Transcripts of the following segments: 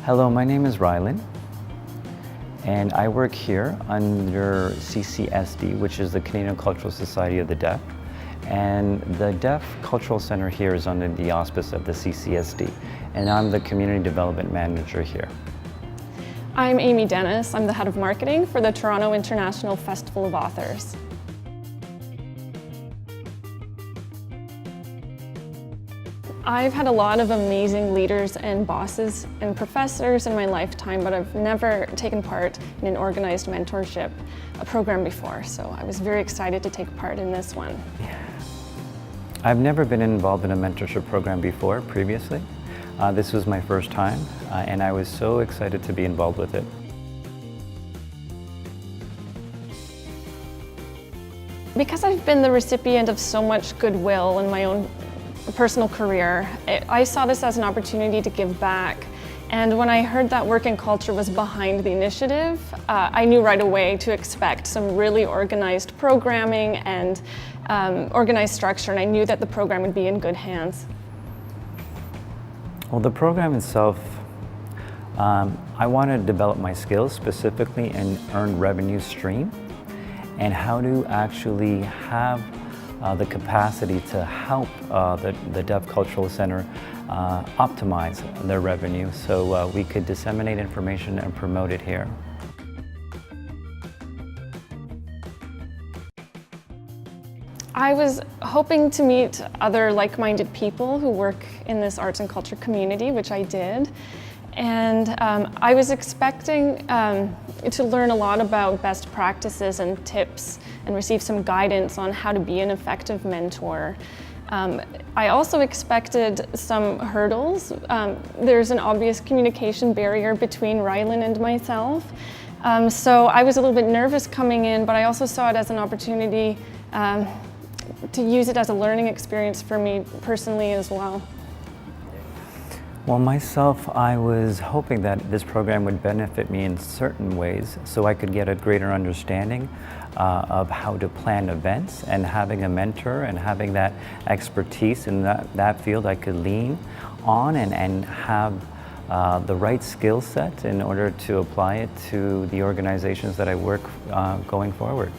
Hello, my name is Rylynn, and I work here under CCSD, which is the Canadian Cultural Society of the Deaf. And the Deaf Cultural Center here is under the auspice of the CCSD, and I'm the Community Development Manager here. I'm Amy Dennis. I'm the Head of Marketing for the Toronto International Festival of Authors. I've had a lot of amazing leaders and bosses and professors in my lifetime, but I've never taken part in an organized mentorship program before, so I was very excited to take part in this one. I've never been involved in a mentorship program before, previously. This was my first time, and I was so excited to be involved with it. Because I've been the recipient of so much goodwill in my own personal career, I saw this as an opportunity to give back. And when I heard that WorkinCulture was behind the initiative, I knew right away to expect some really organized programming and organized structure, and I knew that the program would be in good hands. Well, the program itself, I wanted to develop my skills specifically in earned revenue stream and how to actually have the capacity to help the Deaf Cultural Center optimize their revenue so we could disseminate information and promote it here. I was hoping to meet other like-minded people who work in this arts and culture community, which I did. And I was expecting to learn a lot about best practices and tips and receive some guidance on how to be an effective mentor. I also expected some hurdles. There's an obvious communication barrier between Rylynn and myself. So I was a little bit nervous coming in, but I also saw it as an opportunity to use it as a learning experience for me personally as well. Well, myself, I was hoping that this program would benefit me in certain ways so I could get a greater understanding of how to plan events, and having a mentor and having that expertise in that field I could lean on and have the right skill set in order to apply it to the organizations that I work going forward.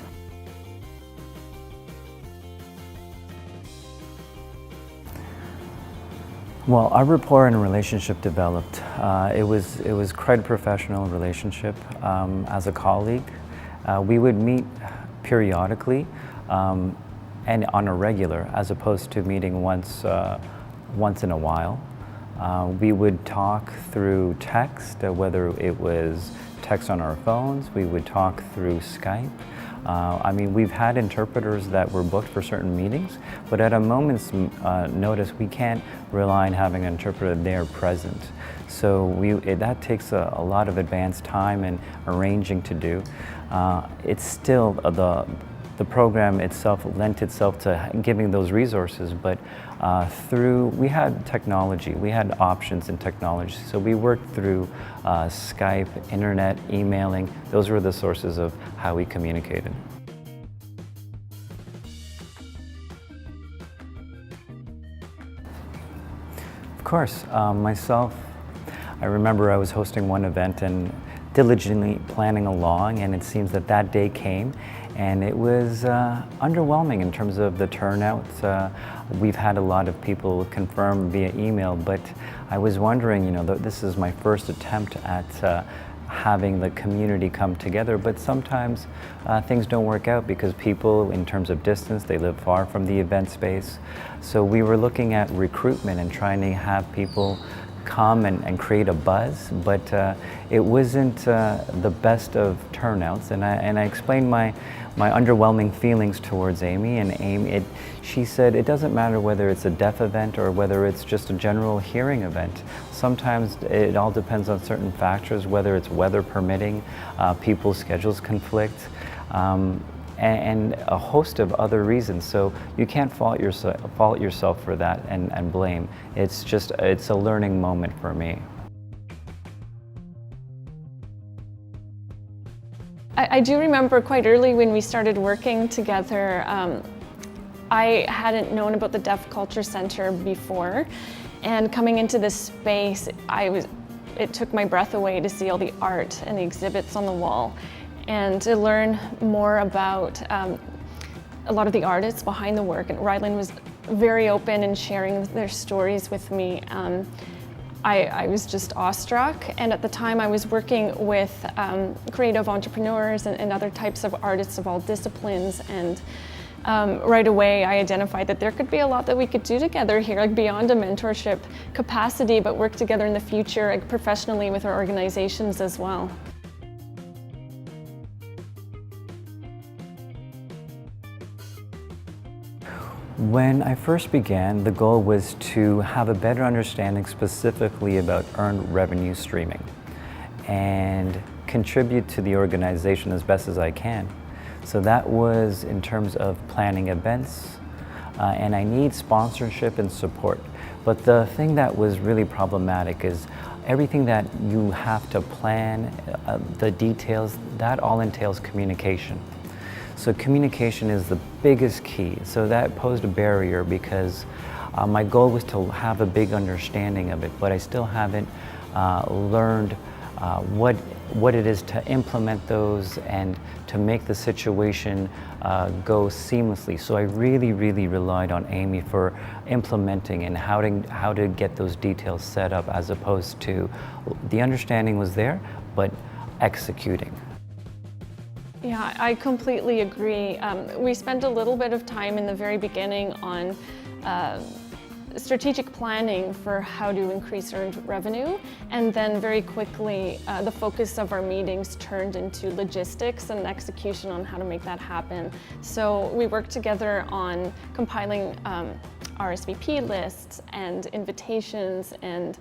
Well, our rapport and relationship developed. It was quite a professional relationship as a colleague. We would meet periodically and on a regular, as opposed to meeting once in a while. We would talk through text, whether it was text on our phones. We would talk through Skype. I mean, we've had interpreters that were booked for certain meetings, but at a moment's notice, we can't rely on having an interpreter there present. So that takes a lot of advanced time and arranging to do. It's still, the program itself lent itself to giving those resources, but we had technology, we had options in technology. So we worked through Skype, internet, emailing. Those were the sources of how we communicated. Of course, myself, I remember I was hosting one event and diligently planning along, and it seems that day came, and it was underwhelming in terms of the turnout. We've had a lot of people confirm via email, but I was wondering, this is my first attempt at having the community come together, but sometimes things don't work out because people, in terms of distance, they live far from the event space. So we were looking at recruitment and trying to have people come and create a buzz, but it wasn't the best of turnouts, and I explained my underwhelming feelings towards Amy, and she said it doesn't matter whether it's a deaf event or whether it's just a general hearing event. Sometimes it all depends on certain factors, whether it's weather permitting, people's schedules conflict, and a host of other reasons. So you can't fault yourself for that and blame. It's a learning moment for me. I do remember quite early when we started working together, I hadn't known about the Deaf Culture Center before, and coming into this space, I was it took my breath away to see all the art and the exhibits on the wall, and to learn more about a lot of the artists behind the work. And RYLYN was very open in sharing their stories with me. I was just awestruck, and at the time I was working with creative entrepreneurs and other types of artists of all disciplines, and right away I identified that there could be a lot that we could do together here, like beyond a mentorship capacity, but work together in the future, like professionally with our organizations as well. When I first began, the goal was to have a better understanding specifically about earned revenue streaming and contribute to the organization as best as I can. So that was in terms of planning events, and I need sponsorship and support. But the thing that was really problematic is everything that you have to plan, the details, that all entails communication. So communication is the biggest key. So that posed a barrier because my goal was to have a big understanding of it, but I still haven't learned what it is to implement those and to make the situation go seamlessly. So I really relied on Amy for implementing and how to get those details set up, as opposed to the understanding was there, but executing. Yeah, I completely agree. We spent a little bit of time in the very beginning on strategic planning for how to increase earned revenue, and then very quickly the focus of our meetings turned into logistics and execution on how to make that happen. So we worked together on compiling RSVP lists and invitations and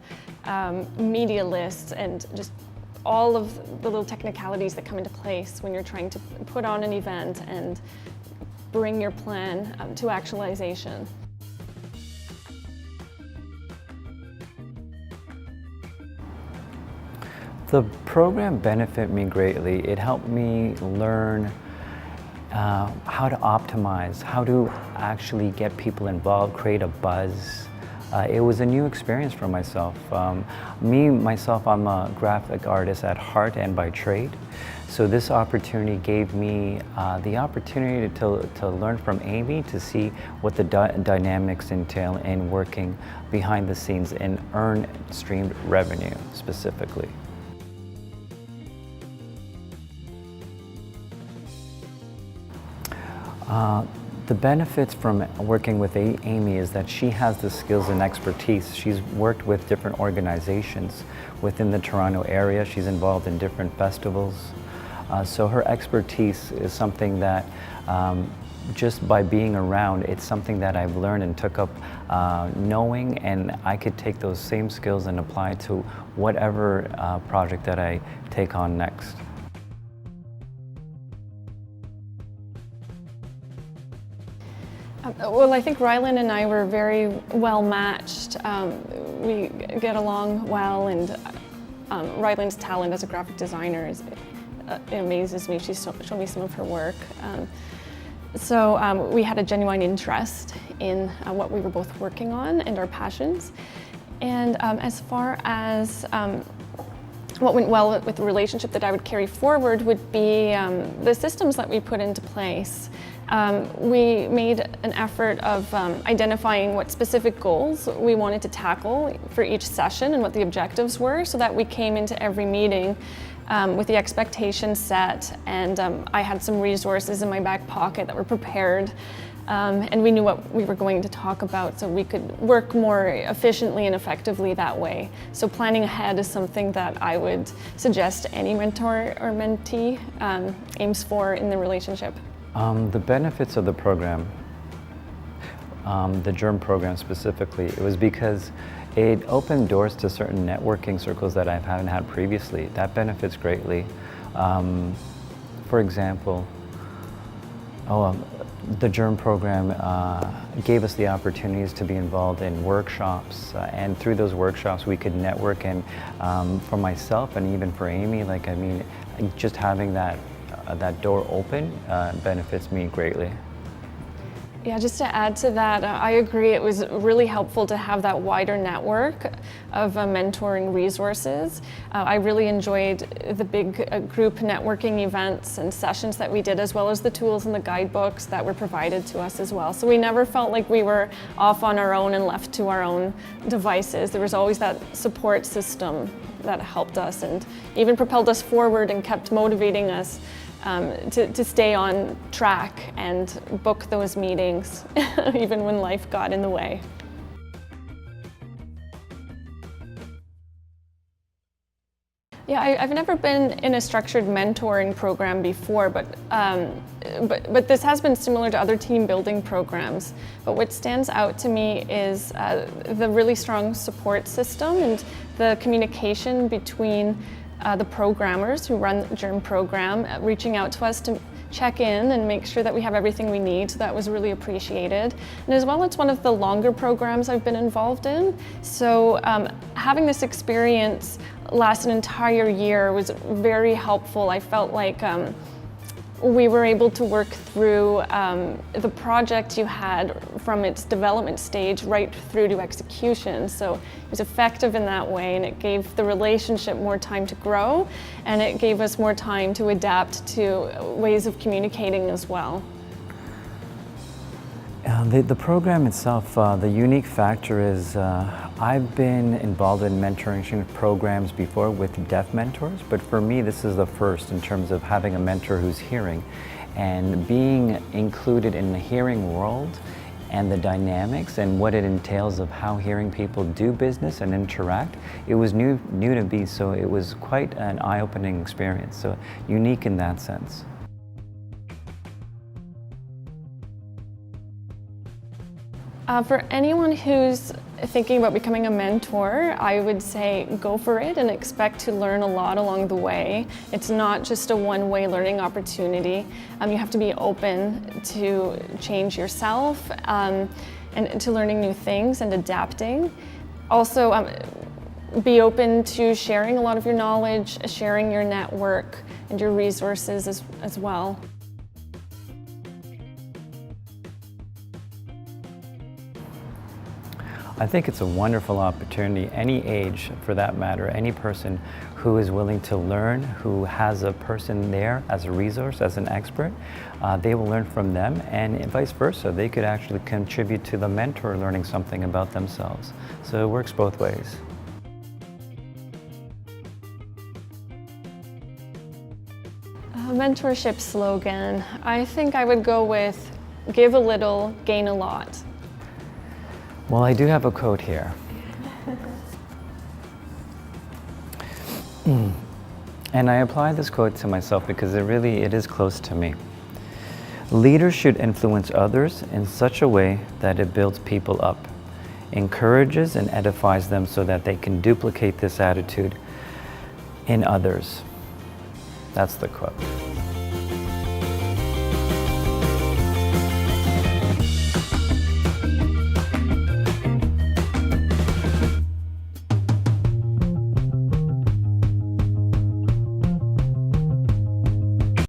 media lists, and just all of the little technicalities that come into place when you're trying to put on an event and bring your plan to actualization. The program benefited me greatly. It helped me learn how to optimize, how to actually get people involved, create a buzz. It was a new experience for myself. Myself, I'm a graphic artist at heart and by trade. So this opportunity gave me the opportunity to learn from Amy, to see what the dynamics entail in working behind the scenes and earn streamed revenue specifically. The benefits from working with Amy is that she has the skills and expertise. She's worked with different organizations within the Toronto area. She's involved in different festivals. So her expertise is something that just by being around, it's something that I've learned and took up knowing, and I could take those same skills and apply to whatever project that I take on next. Well, I think Rylynn and I were very well matched. We get along well, and Rylynn's talent as a graphic designer it amazes me. She's shown me some of her work. So we had a genuine interest in what we were both working on and our passions. And as far as what went well with the relationship that I would carry forward would be the systems that we put into place. We made an effort of identifying what specific goals we wanted to tackle for each session and what the objectives were, so that we came into every meeting with the expectations set, and I had some resources in my back pocket that were prepared, and we knew what we were going to talk about, so we could work more efficiently and effectively that way. So planning ahead is something that I would suggest any mentor or mentee aims for in the relationship. The benefits of the program, the GERM program specifically, it was because it opened doors to certain networking circles that I haven't had previously. That benefits greatly. For example, the GERM program gave us the opportunities to be involved in workshops, and through those workshops we could network, and for myself and even for Amy, just having that door open benefits me greatly. Yeah, just to add to that, I agree it was really helpful to have that wider network of mentoring resources. I really enjoyed the big group networking events and sessions that we did, as well as the tools and the guidebooks that were provided to us as well. So we never felt like we were off on our own and left to our own devices. There was always that support system that helped us and even propelled us forward and kept motivating us to stay on track and book those meetings, even when life got in the way. Yeah, I've never been in a structured mentoring program before, but this has been similar to other team building programs. But what stands out to me is the really strong support system and the communication between the programmers who run the GERM program, reaching out to us to check in and make sure that we have everything we need. So that was really appreciated. And as well, it's one of the longer programs I've been involved in. So having this experience last an entire year was very helpful. I felt like we were able to work through the project you had from its development stage right through to execution. So it was effective in that way, and it gave the relationship more time to grow, and it gave us more time to adapt to ways of communicating as well. The program itself, the unique factor is I've been involved in mentoring programs before with deaf mentors, but for me this is the first in terms of having a mentor who's hearing and being included in the hearing world and the dynamics and what it entails of how hearing people do business and interact. It was new to me, so it was quite an eye-opening experience, so unique in that sense. For anyone who's thinking about becoming a mentor, I would say go for it and expect to learn a lot along the way. It's not just a one-way learning opportunity. You have to be open to change yourself and to learning new things and adapting. Also, be open to sharing a lot of your knowledge, sharing your network and your resources as well. I think it's a wonderful opportunity, any age for that matter, any person who is willing to learn, who has a person there as a resource, as an expert, they will learn from them, and vice versa. They could actually contribute to the mentor learning something about themselves. So it works both ways. Mentorship slogan, I think I would go with give a little, gain a lot. Well, I do have a quote here. And I apply this quote to myself because it is close to me. Leaders should influence others in such a way that it builds people up, encourages and edifies them so that they can duplicate this attitude in others. That's the quote.